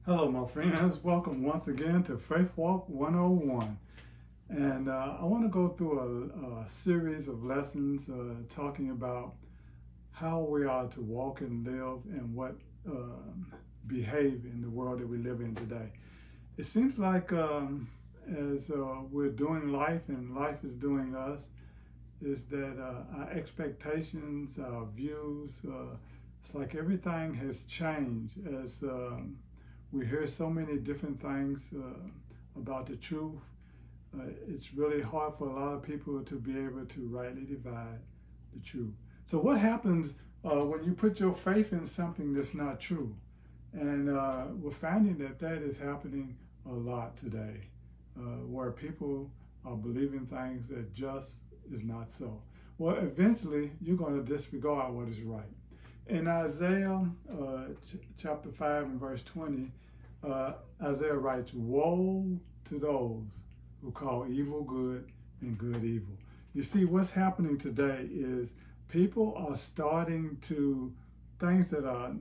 Hello, my friends. Welcome once again to Faith Walk 101. And I want to go through a series of lessons talking about how we are to walk and live and what behave in the world that we live in today. It seems like as we're doing life and life is doing us, is that our expectations, our views, it's like everything has changed as we hear so many different things about the truth. It's really hard for a lot of people to be able to rightly divide the truth. So what happens when you put your faith in something that's not true? And we're finding that that is happening a lot today, where people are believing things that just is not so. Well, eventually you're going to disregard what is right. In Isaiah chapter 5 and verse 20, Isaiah writes, "Woe to those who call evil good and good evil." You see, what's happening today is people are starting to, things that are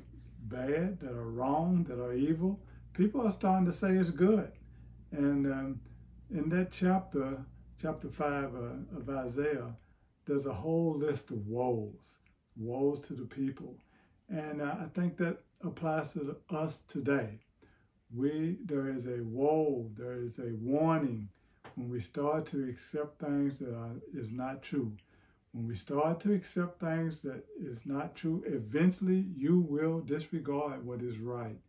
bad, that are wrong, that are evil, people are starting to say it's good. And in that chapter 5 of Isaiah, there's a whole list of woes to the people. And I think that applies to us today. There is a woe, there is a warning when we start to accept things that is not true. When we start to accept things that is not true, eventually you will disregard what is right.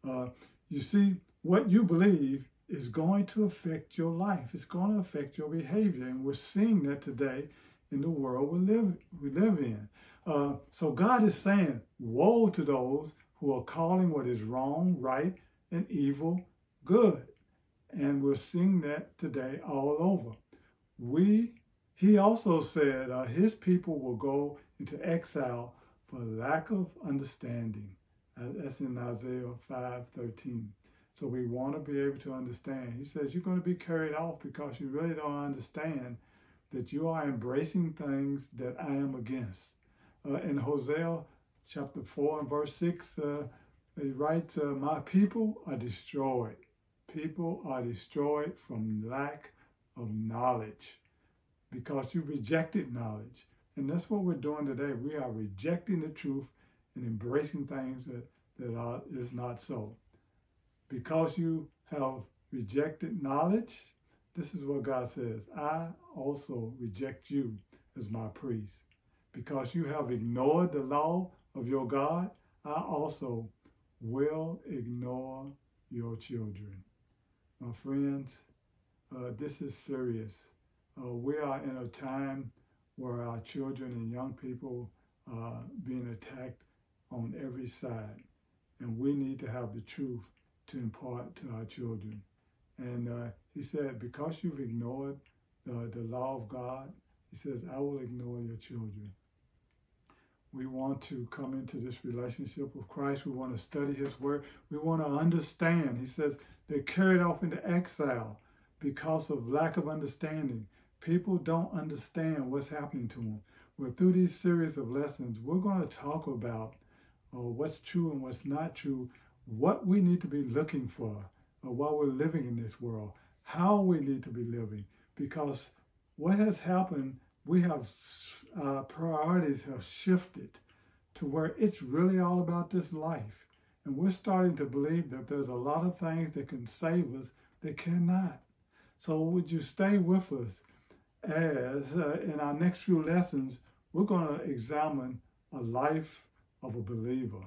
You see, what you believe is going to affect your life. It's going to affect your behavior. And we're seeing that today in the world we live in. So God is saying, woe to those who are calling what is wrong, right, and evil good. And we're seeing that today all over. He also said his people will go into exile for lack of understanding. That's in Isaiah 5:13. So we want to be able to understand. He says you're going to be carried off because you really don't understand that you are embracing things that I am against. In Hosea chapter 4 and verse 6, he writes, my people are destroyed. People are destroyed from lack of knowledge because you rejected knowledge. And that's what we're doing today. We are rejecting the truth and embracing things that is not so. Because you have rejected knowledge, this is what God says, I also reject you as my priest. Because you have ignored the law of your God, I also will ignore your children. My friends, this is serious. We are in a time where our children and young people are being attacked on every side. And we need to have the truth to impart to our children. And he said, because you've ignored the law of God, he says, I will ignore your children. We want to come into this relationship with Christ. We want to study his word. We want to understand. He says they're carried off into exile because of lack of understanding. People don't understand what's happening to them. Well, through these series of lessons, we're going to talk about what's true and what's not true, what we need to be looking for while we're living in this world, how we need to be living. Because what has happened, our priorities have shifted to where it's really all about this life. And we're starting to believe that there's a lot of things that can save us that cannot. So would you stay with us as in our next few lessons, we're going to examine a life of a believer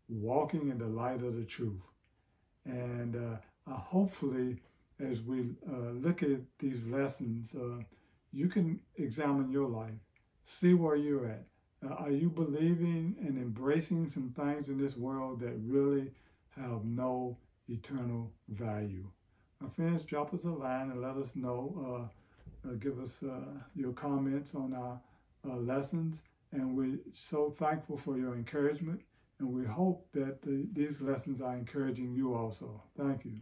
walking in the light of the truth. And hopefully, as we look at these lessons, you can examine your life, see where you're at. Are you believing and embracing some things in this world that really have no eternal value? My friends, drop us a line and let us know. Give us your comments on our lessons. And we're so thankful for your encouragement. And we hope that these lessons are encouraging you also. Thank you.